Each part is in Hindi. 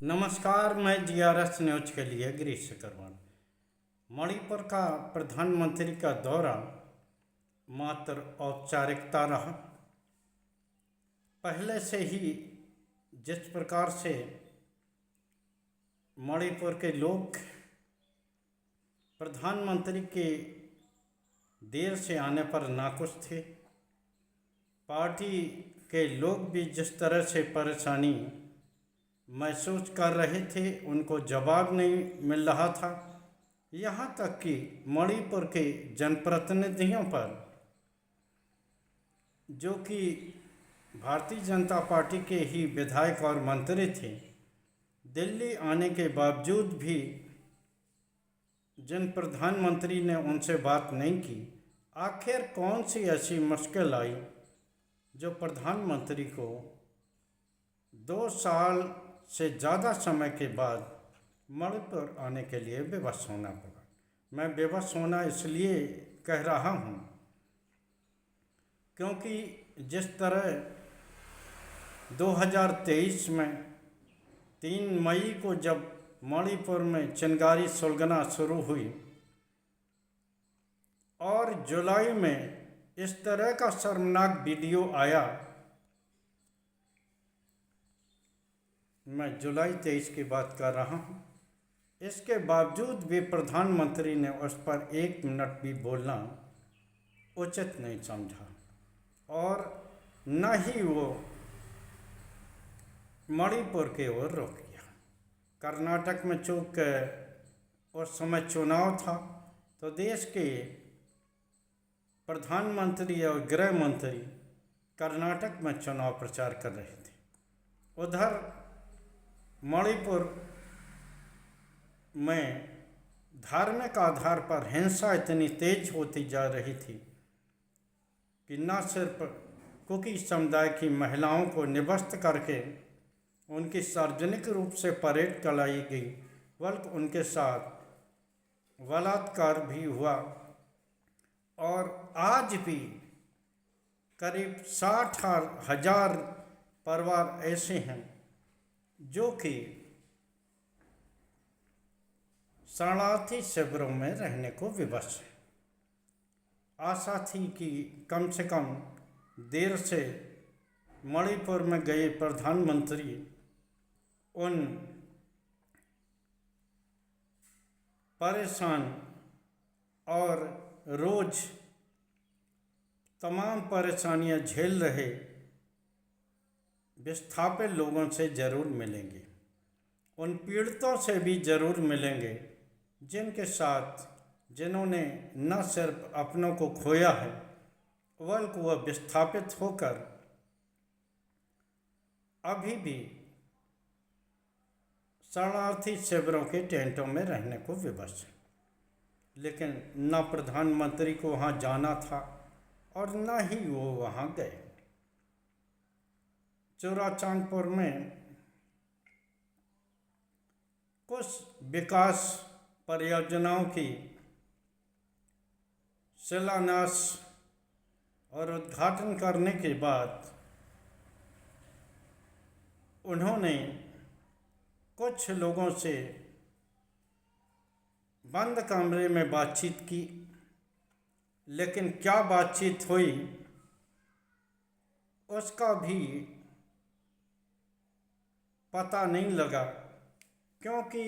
नमस्कार, मैं जीआरएस न्यूज के लिए गिरीश करवान। मणिपुर का प्रधानमंत्री का दौरा मात्र औपचारिकता रहा। पहले से ही जिस प्रकार से मणिपुर के लोग प्रधानमंत्री के देर से आने पर नाखुश थे, पार्टी के लोग भी जिस तरह से परेशानी महसूस कर रहे थे, उनको जवाब नहीं मिल रहा था। यहाँ तक कि मणिपुर के जनप्रतिनिधियों पर, जो कि भारतीय जनता पार्टी के ही विधायक और मंत्री थे, दिल्ली आने के बावजूद भी जिन प्रधानमंत्री ने उनसे बात नहीं की, आखिर कौन सी ऐसी मुश्किल आई जो प्रधानमंत्री को 2 साल से ज़्यादा समय के बाद मणिपुर आने के लिए विवश होना पड़ा। मैं विवश होना इसलिए कह रहा हूँ क्योंकि जिस तरह 2023 में 3 मई को जब मणिपुर में चिंगारी सुलगना शुरू हुई और जुलाई में इस तरह का शर्मनाक वीडियो आया, मैं जुलाई 23 की बात कर रहा हूँ, इसके बावजूद भी प्रधानमंत्री ने उस पर 1 मिनट भी बोलना उचित नहीं समझा और न ही वो मणिपुर की ओर रुख गया। कर्नाटक में चूंकि उस समय चुनाव था, तो देश के प्रधानमंत्री और गृह मंत्री कर्नाटक में चुनाव प्रचार कर रहे थे। उधर मणिपुर में धार्मिक आधार पर हिंसा इतनी तेज होती जा रही थी कि न सिर्फ कुकी समुदाय की महिलाओं को निवस्त करके उनकी सार्वजनिक रूप से परेड कराई गई, बल्कि उनके साथ बलात्कार भी हुआ। और आज भी करीब 60,000 परिवार ऐसे हैं जो कि शरणार्थी शिविरों में रहने को विवश है। आशा थी कि कम से कम देर से मणिपुर में गए प्रधानमंत्री उन परेशान और रोज तमाम परेशानियां झेल रहे विस्थापित लोगों से ज़रूर मिलेंगे, उन पीड़ितों से भी ज़रूर मिलेंगे जिन्होंने न सिर्फ अपनों को खोया है, बल्कि वह विस्थापित होकर अभी भी शरणार्थी शिविरों के टेंटों में रहने को विवश है। लेकिन न प्रधानमंत्री को वहाँ जाना था और न ही वो वहाँ गए। चुराचांदपुर में कुछ विकास परियोजनाओं की शिलान्यास और उद्घाटन करने के बाद उन्होंने कुछ लोगों से बंद कमरे में बातचीत की, लेकिन क्या बातचीत हुई उसका भी पता नहीं लगा, क्योंकि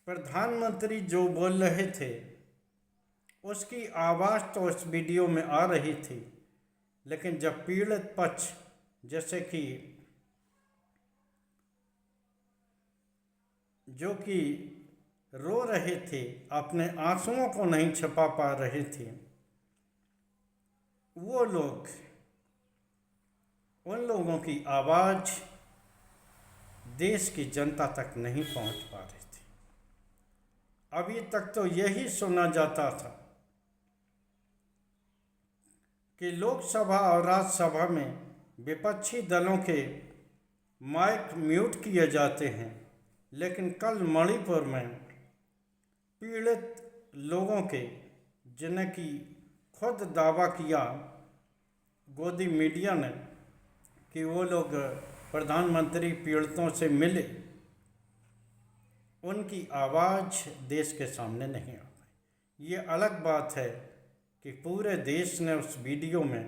प्रधानमंत्री जो बोल रहे थे उसकी आवाज़ तो उस वीडियो में आ रही थी, लेकिन जब पीड़ित पक्ष जैसे कि जो कि रो रहे थे, अपने आंसुओं को नहीं छिपा पा रहे थे, वो लोग उन लोगों की आवाज़ देश की जनता तक नहीं पहुंच पा रही थी। अभी तक तो यही सुना जाता था कि लोकसभा और राज्यसभा में विपक्षी दलों के माइक म्यूट किए जाते हैं, लेकिन कल मणिपुर में पीड़ित लोगों के, जिन्हें कि खुद दावा किया गोदी मीडिया ने कि वो लोग प्रधानमंत्री पीड़ितों से मिले, उनकी आवाज़ देश के सामने नहीं आ पाई। ये अलग बात है कि पूरे देश ने उस वीडियो में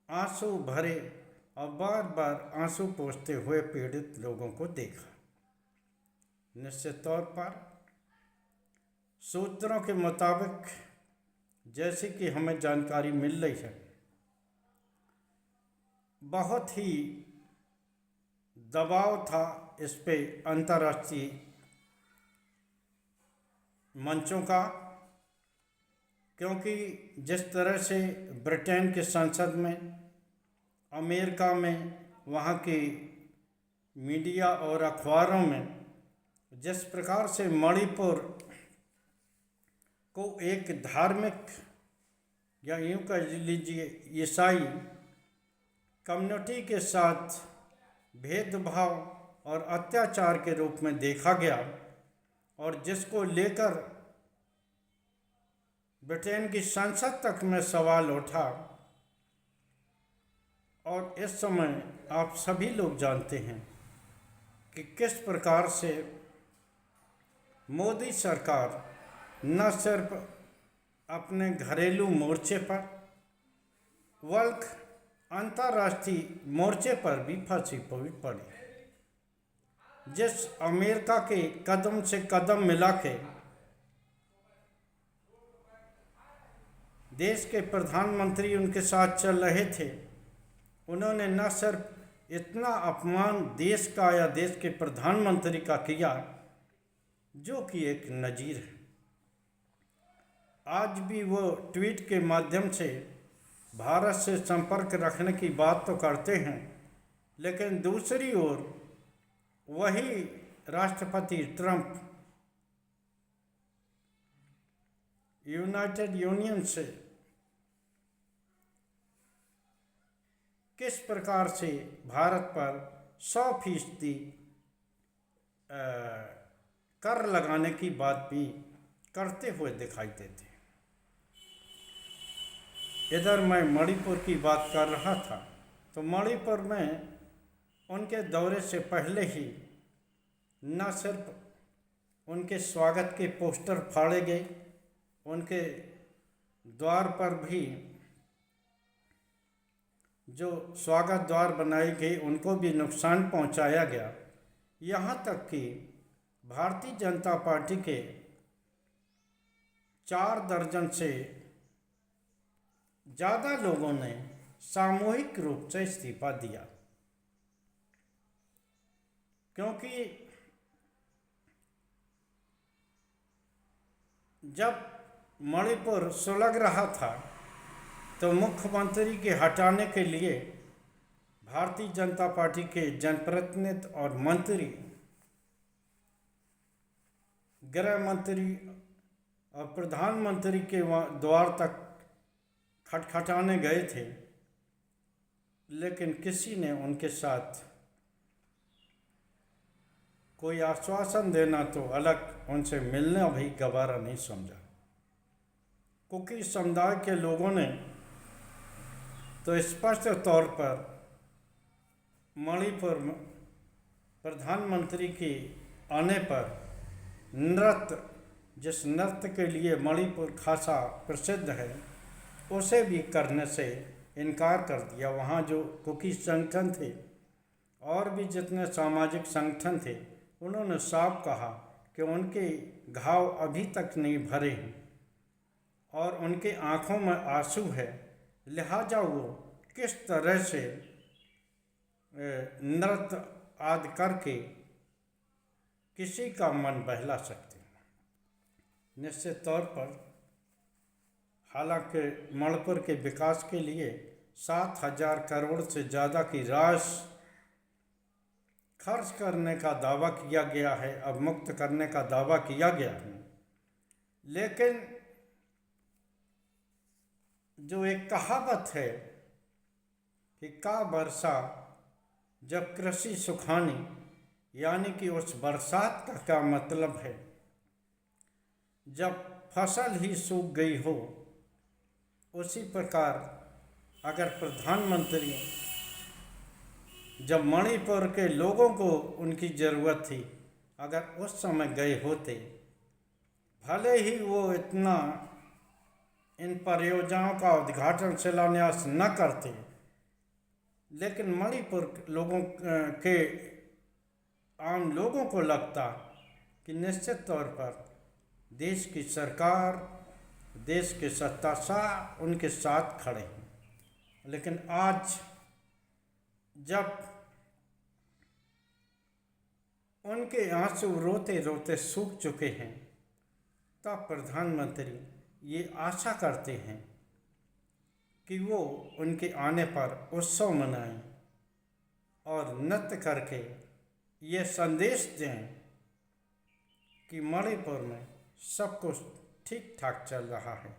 आंसू भरे और बार बार आंसू पोंछते हुए पीड़ित लोगों को देखा। निश्चित तौर पर सूत्रों के मुताबिक, जैसे कि हमें जानकारी मिल रही है, बहुत ही दबाव था इस पे अंतर्राष्ट्रीय मंचों का, क्योंकि जिस तरह से ब्रिटेन के संसद में, अमेरिका में, वहाँ की मीडिया और अखबारों में जिस प्रकार से मणिपुर को एक धार्मिक या यूँ कह लीजिए ईसाई कम्युनिटी के साथ भेदभाव और अत्याचार के रूप में देखा गया, और जिसको लेकर ब्रिटेन की संसद तक में सवाल उठा। और इस समय आप सभी लोग जानते हैं कि किस प्रकार से मोदी सरकार न सिर्फ अपने घरेलू मोर्चे पर बल्कि अंतर्राष्ट्रीय मोर्चे पर भी फंसी पड़ी। जिस अमेरिका के कदम से कदम मिला के देश के प्रधानमंत्री उनके साथ चल रहे थे, उन्होंने न सिर्फ इतना अपमान देश का या देश के प्रधानमंत्री का किया जो कि एक नजीर है। आज भी वो ट्वीट के माध्यम से भारत से संपर्क रखने की बात तो करते हैं, लेकिन दूसरी ओर वही राष्ट्रपति ट्रंप यूनाइटेड यूनियन से किस प्रकार से भारत पर 100% कर लगाने की बात भी करते हुए दिखाई देते हैं। इधर मैं मणिपुर की बात कर रहा था, तो मणिपुर में उनके दौरे से पहले ही न सिर्फ उनके स्वागत के पोस्टर फाड़े गए, उनके द्वार पर भी जो स्वागत द्वार बनाए गए उनको भी नुकसान पहुंचाया गया। यहाँ तक कि भारतीय जनता पार्टी के 4 दर्जन से ज़्यादा लोगों ने सामूहिक रूप से इस्तीफा दिया, क्योंकि जब मणिपुर सुलग रहा था तो मुख्यमंत्री के हटाने के लिए भारतीय जनता पार्टी के जनप्रतिनिधि और मंत्री, गृह मंत्री और प्रधानमंत्री के द्वार तक खटखटाने गए थे, लेकिन किसी ने उनके साथ कोई आश्वासन देना तो अलग, उनसे मिलना भी गवारा नहीं समझा। कुकी समुदाय के लोगों ने तो स्पष्ट तौर पर मणिपुर में प्रधानमंत्री के आने पर नृत्य, जिस नृत्य के लिए मणिपुर खासा प्रसिद्ध है, उसे भी करने से इनकार कर दिया। वहाँ जो कुकी संगठन थे और भी जितने सामाजिक संगठन थे, उन्होंने साफ कहा कि उनके घाव अभी तक नहीं भरे हैं और उनके आँखों में आंसू है, लिहाजा वो किस तरह से नृत्य आदि करके किसी का मन बहला सकते हैं। निश्चित तौर पर हालांकि मणिपुर के विकास के लिए 7,000 करोड़ से ज़्यादा की राशि खर्च करने का दावा किया गया है, अवमुक्त करने का दावा किया गया है, लेकिन जो एक कहावत है कि का वर्षा जब कृषि सुखानी, यानी कि उस बरसात का क्या मतलब है, जब फसल ही सूख गई हो, उसी प्रकार अगर प्रधानमंत्री जब मणिपुर के लोगों को उनकी ज़रूरत थी, अगर उस समय गए होते, भले ही वो इतना इन परियोजनाओं का उद्घाटन शिलान्यास न करते, लेकिन मणिपुर लोगों के आम लोगों को लगता कि निश्चित तौर पर देश की सरकार, देश के सत्ताशाह उनके साथ खड़े हैं। लेकिन आज जब उनके आंसू रोते रोते सूख चुके हैं, तब प्रधानमंत्री ये आशा करते हैं कि वो उनके आने पर उत्सव मनाएं और नृत्य करके ये संदेश दें कि मणिपुर में सब कुछ ठीक ठाक चल रहा है।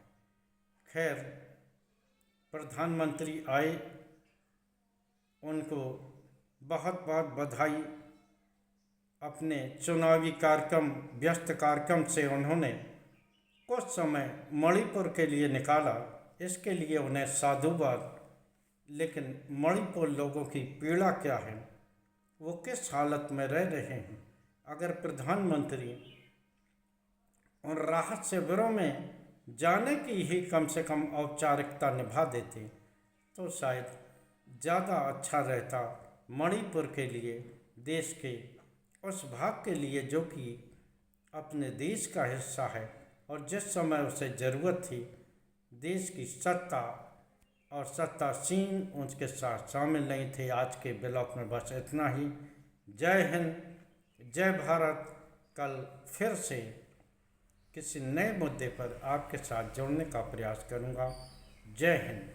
खैर, प्रधानमंत्री आए, उनको बहुत बहुत बधाई। अपने चुनावी कार्यक्रम, व्यस्त कार्यक्रम से उन्होंने कुछ समय मणिपुर के लिए निकाला, इसके लिए उन्हें साधुवाद। लेकिन मणिपुर लोगों की पीड़ा क्या है, वो किस हालत में रह रहे हैं, अगर प्रधानमंत्री उन राहत शिविरों में जाने की ही कम से कम औपचारिकता निभा देते तो शायद ज़्यादा अच्छा रहता मणिपुर के लिए, देश के उस भाग के लिए जो कि अपने देश का हिस्सा है और जिस समय उसे ज़रूरत थी देश की सत्ता और सत्तासीन उसके साथ शामिल नहीं थे। आज के ब्लॉग में बस इतना ही। जय हिंद, जय भारत। कल फिर से किसी नए मुद्दे पर आपके साथ जुड़ने का प्रयास करूंगा। जय हिंद।